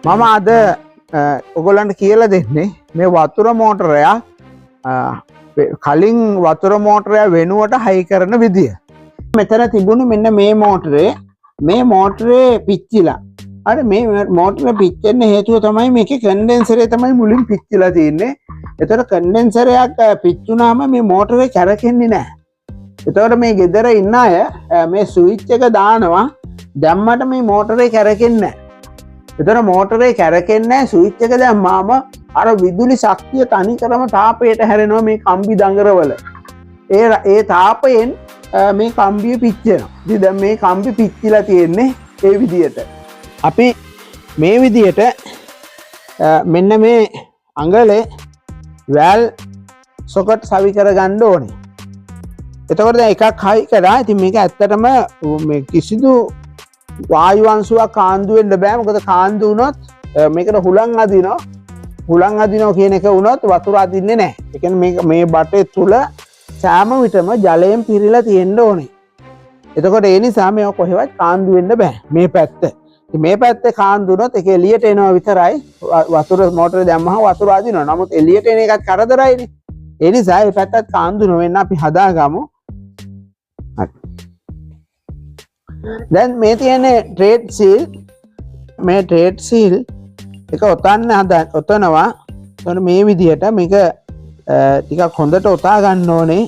මම අද ඔයගොල්ලන්ට කියලා දෙන්නේ මේ වතුර මෝටරය කලින් වතුර මෝටරය වෙනුවට හයි කරන විදිය. මෙතන තිබුණු මෙන්න මේ මෝටරේ පිච්චිලා. අර මේ මෝටරේ පිච්චෙන්න හේතුව තමයි මේකේ කන්ඩෙන්සරේ තමයි මුලින් පිච්චිලා තියෙන්නේ. ඒතර කන්ඩෙන්සරයක් පිච්චුනාම මේ මෝටරේ කැරකෙන්නේ නැහැ. එතකොට මේ ගෙදර ඉන්න අය මේ ස්විච් එක දානවා. දැම්මට මේ මෝටරේ කැරකෙන්නේ නැහැ. එතන මෝටරේ කැරකෙන්නේ නැහැ. ස්විච් එක දැම්මාම අර විදුලි ශක්තිය තනිකරම තාපයට හැරෙනවා මේ කම්බි දඟරවල. ඒ තාපයෙන් මේ කම්බිය පිච්චෙනවා. ඉතින් දැන් මේ කම්බි පිච්චිලා තියෙන්නේ ඒ විදියට. අපි මේ විදියට මෙන්න මේ අඟලේ වැල් සොකට් සවි කරගන්න ඕනේ. එතකොට දැන් එකක් හයි කරා. ඉතින් මේක ඇත්තටම මේ කිසිදු වායු අංශුවක් කාන්දු වෙන්න බෑ. මොකද කාන්දු වුණොත් මේකට හුලං අදිනවා. හුලං අදිනවා කියන එක වුණොත් වතුර අදින්නේ නැහැ. ඒ කියන්නේ මේ බටේ තුල සෑම විටම ජලයෙන් පිරීලා තියෙන්න ඕනේ. එතකොට ඒ නිසා මේක කොහෙවත් කාන්දු වෙන්න බෑ. මේ පැත්ත. ඉතින් මේ පැත්තේ කාන්දු වුණොත් ඒක එළියට එනවා විතරයි. වතුර මෝටරේ දැම්මම වතුර අදිනවා. නමුත් එළියට එන එකත් කරදරයිනේ. ඒ නිසා මේ පැත්තත් කාන්දු නොවෙන්න අපි හදාගමු. දැන් මේ තියෙන්නේ ට්‍රේඩ් සීල්. මේ ට්‍රේඩ් සීල් එක ඔතනවා. එතකොට මේ විදිහට මේක ටිකක් හොඳට ඔතා ගන්න ඕනේ.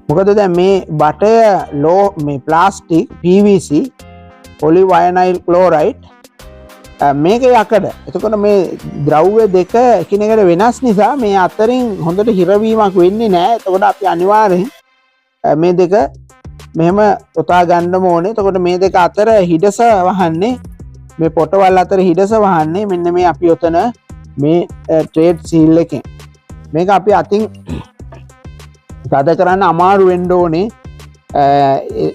මොකද දැන් මේ බටය මේ ප්ලාස්ටික් PVC පොලිවයනයිල් ක්ලෝරයිඩ් මේක යකඩ. එතකොට මේ ද්‍රව්‍ය දෙක එකිනෙකට වෙනස් නිසා මේ අතරින් හොඳට හිරවීමක් වෙන්නේ නැහැ. එතකොට අපි අනිවාර්යෙන් මේ දෙක මෙහෙම ඔතා ගන්න ඕනේ. එතකොට මේ දෙක අතර හිඩස වහන්නේ මේ පොටවල් අතර හිඩස වහන්නේ මෙන්න මේ අපි ඔතන මේ ට්‍රේඩ් සීල් එකෙන්. මේක අපි අතින් තද කරන්න අමාරු වෙන්න ඕනේ.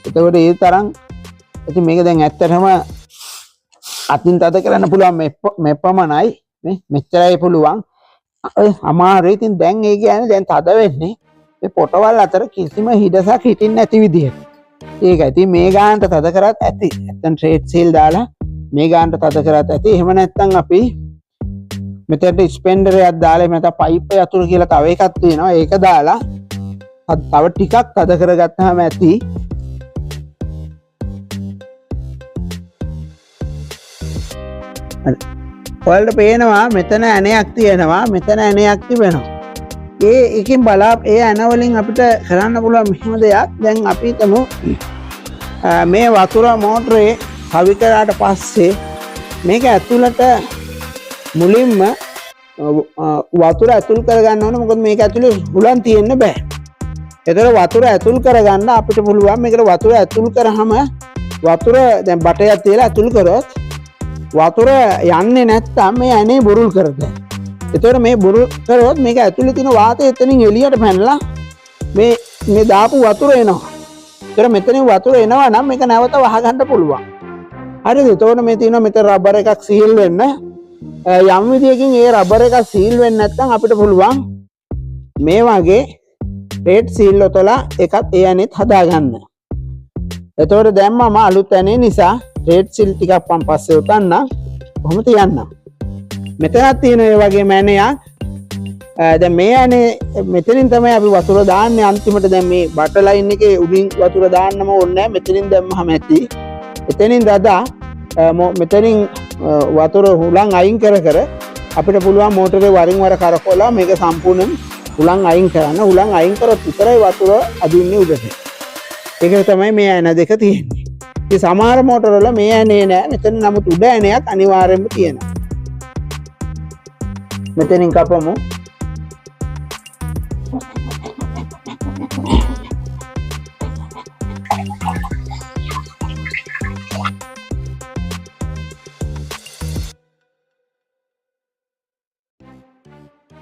එතකොට ඒ තරම් ඉතින් මේක දැන් ඇත්තටම අතින් තද කරන්න පුළුවන් මේ පමණයි. මේ මෙච්චරයි පුළුවන්. අමාරුයි. ඉතින් දැන් ඒ කියන්නේ දැන් තද වෙන්නේ මේ පොටවල් අතර කිසිම හිඩසක් හිටින්නේ නැති විදිහට. ඒකයි. ඉතින් මේ ගානට තද කරත් ඇති. නැත්තම් ට්‍රේඩ් සීල් දාලා මේ ගානට තද කරත් ඇති. එහෙම නැත්තම් අපි මෙතනට ස්පෙන්ඩර් එකක් දාලා එහෙම නැත්නම් පයිප් යතුරු කියලා තව එකක් තියෙනවා. ඒක දාලා තව ටිකක් තද කරගත්තාම ඇති. ඔයාලට පේනවා මෙතන ඇණයක් තියෙනවා. මෙතන ඇණයක් තිබෙනවා. ඒකෙන් ඒ ඇන වලින් අපිට කරන්න පුළුවන් මෙහෙම දෙයක්. දැන් අපි හිතමු මේ වතුර මෝටරේ සවි කරාට පස්සේ මේක ඇතුළට මුලින්ම වතුර ඇතුල් කරගන්න ඕනේ. මොකද මේක ඇතුලේ හුලං තියෙන්න බෑ. ඒතර වතුර ඇතුල් කරගන්න අපිට පුළුවන්. මේකට වතුර ඇතුල් කරාම වතුර දැන් බටයක් තියලා ඇතුල් කරොත් වතුර යන්නේ නැත්තම් මේ ඇනේ බුරුල් කරදයි. එතකොට මේ බුරුල් කරොත් මේක ඇතුලේ තියෙන වාතය එතනින් එළියට පැනලා මේ දාපු වතුර එනවා. ඒතර මෙතනින් වතුර එනවා නම් මේක නැවත වහගන්න පුළුවන්. හරිද? එතකොට මේ තියෙනවා මෙතන රබර් එකක් සීල් වෙන්න. යම් විදියකින් ඒ රබර් එක සීල් වෙන්නේ නැත්නම් අපිට පුළුවන් මේ වගේ ට්‍රේඩ් සීල් ඔතලා එකත් ඒ ඇනෙත් හදාගන්න. එතකොට දැම්මම අලුත් ඇනේ නිසා ට්‍රේඩ් සීල් ටිකක් මම පස්සේ උතන්න කොහොම තියන්න. මෙතනත් තියෙන ඒ වගේම ඇනයක්. දැන් මේ ඇනේ මෙතනින් තමයි අපි වතුර දාන්නේ අන්තිමට. දැන් මේ බට ලයින් එකේ උඩින් වතුර දාන්නම ඕනේ නැහැ. මෙතනින් දැම්මම ඇති. එතනින් දදා මෙතනින් වතුර හුලං අයින් කර අපිට පුළුවන් මෝටරේ වරින් වර කරකවලා මේක සම්පූර්ණයෙන් හුලං අයින් කරන්න. හුලං අයින් කරොත් විතරයි වතුර අදින්නේ උඩට. ඒක තමයි මේ ඇන දෙක තියෙන්නේ. ඉතින් සමහර මෝටර වල මේ ඇනේ නෑ. මෙතන නමුත් උඩ ඇනයක් අනිවාර්යෙන්ම තියෙනවා. මෙතනින් කපමු.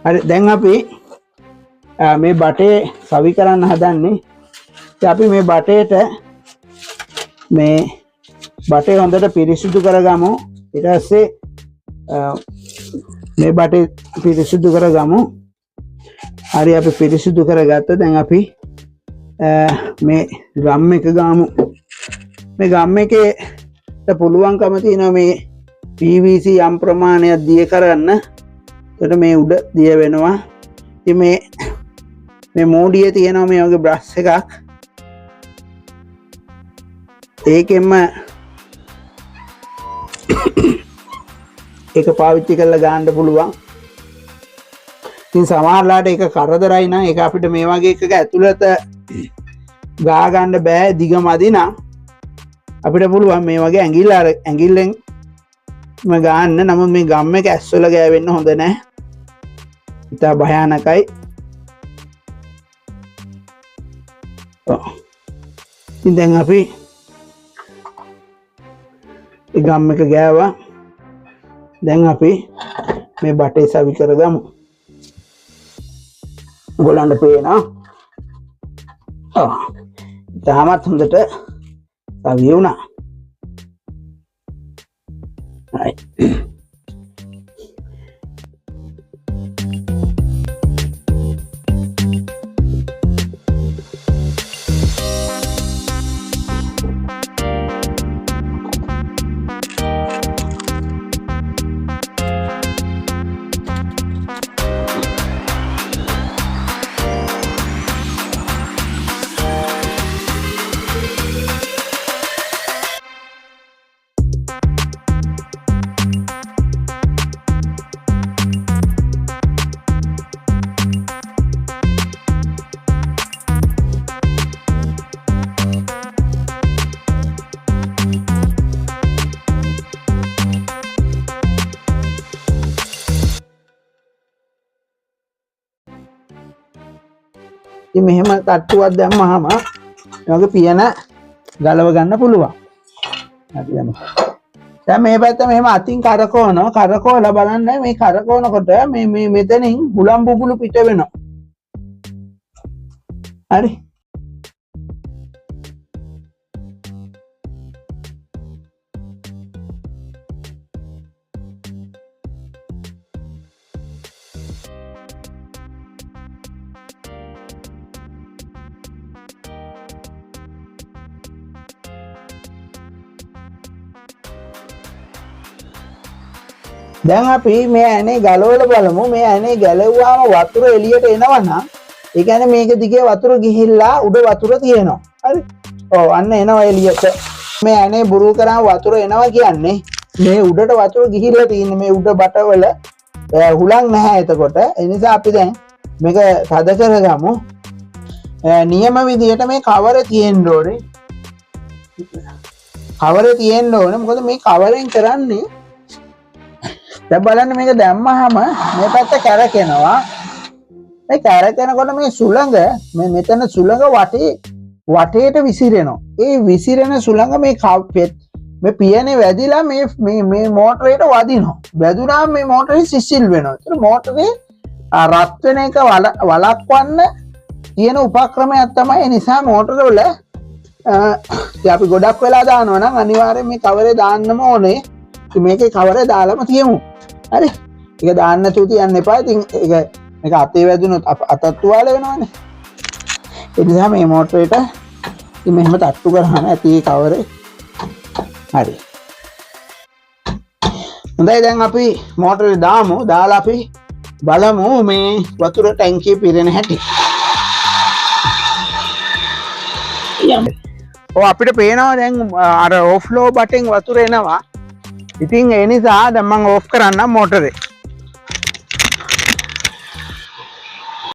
හරි දැන් අපි මේ බටේ සවි කරන්න හදන්නේ. ඉතින් අපි මේ බටේට මේ බටේ හොඳට පිරිසිදු කරගමු. ඊට පස්සේ මේ බටේ පිරිසිදු කරගමු. හරි අපි පිරිසිදු කරගත්තා. දැන් අපි මේ ගම් එක ගාමු. මේ ගම් එකේ පුළුවන්කම තියෙනවා මේ PVC යම් ප්‍රමාණයක් දිය කරන්න. එතකොට මේ උඩ දිය වෙනවා. ඉතින් මේ මෝඩියේ තියෙනවා මේ වගේ බ්‍රෂ් එකක්. ඒකෙන්ම ඒක පාවිච්චි කරලා ගන්න පුළුවන්. ඉතින් සමහරලාට ඒක කරදරයි නම් ඒක අපිට මේ වගේ එකක ඇතුළත ගා ගන්න බෑ දිගමදි නම් අපිට පුළුවන් මේ වගේ ඇඟිල්ලෙන් ගන්න. නමුත් මේ ගම් එක ඇස්වල ගෑවෙන්න හොඳ නැහැ. ඉතා භයානකයි. ඉතින් දැන් අපි ගම් එක ගෑවා. දැන් අපි මේ බටේ සවි කරගමු. ඔයගොල්ලන්ට පේනවා. තාමත් හොඳට සවි වුණා. right. මෙහෙම තට්ටුවක් දැම්මහම වගේ පියන ගලව ගන්න පුළුවන්. දැන් මේ පැත්ත මෙහෙම අතින් කරකවලා බලන්න මේ කරකවනකොට මේ මෙතනින් හුලම් බුබුලු පිට වෙනවා. හරි. දැන් අපි මේ ඇනේ ගලවලා බලමු. මේ ඇනේ ගැලවුවාම වතුර එළියට එනවා නම් ඒ කියන්නේ මේක දිගේ වතුර ගිහිල්ලා උඩ වතුර තියෙනවා. හරි. ඔව් අන්න එනවා එළියට. මේ ඇනේ බුරු කරාම වතුර එනවා කියන්නේ මේ උඩට වතුර ගිහිල්ලා තියෙන්නේ. මේ උඩ බටවල හුලං නැහැ එතකොට. ඒ නිසා අපි දැන් මේක සද කරගමු. නියම විදියට මේ කවරේ තියෙන්න ඕනේ. කවරේ තියෙන්න ඕනේ. මොකද මේ කවරෙන් කරන්නේ දැන් බලන්න මේක දැම්මහම මේ පැත්ත කැරකෙනවා. මේ කැරකෙනකොට මේ සුළඟ මෙතන සුළඟ වටේට විසිරෙනවා. ඒ විසිරෙන සුළඟ මේ පියනේ වැදිලා මේ මෝටරේට වදිනවා. වැදුනාම මේ මෝටරේ සිසිල් වෙනවා. ඒතර මෝටරේ රත් වෙන එක වළක්වන්න තියෙන උපක්‍රමයක් තමයි. ඒ නිසා මෝටර වල අපි ගොඩක් වෙලා දානවා නම් අනිවාර්යෙන් මේ කවරේ දාන්නම ඕනේ. මේකේ කවරේ දාලම තියමු. හරි. ඒක දාන්න නැතුව තියන්න එපා. ඉතින් මේක අතේ වැදුනොත් අතත් තුවාල වෙනවනේ. ඒ නිසා මේ මෝටරේට ඉතින් මෙහෙම තට්ටු කරාම ඇති ඒ කවරේ. හරි. හොඳයි දැන් අපි මෝටරේ දාමු. දාලා අපි බලමු මේ වතුර ටැංකිය පිරෙන හැටි. අපිට පේනවා දැන් අර ඕෆ්ලෝ බටෙන් වතුර එනවා. ඉතින් ඒ නිසා දැන් මම ඕෆ් කරන්නම් මෝටරේ.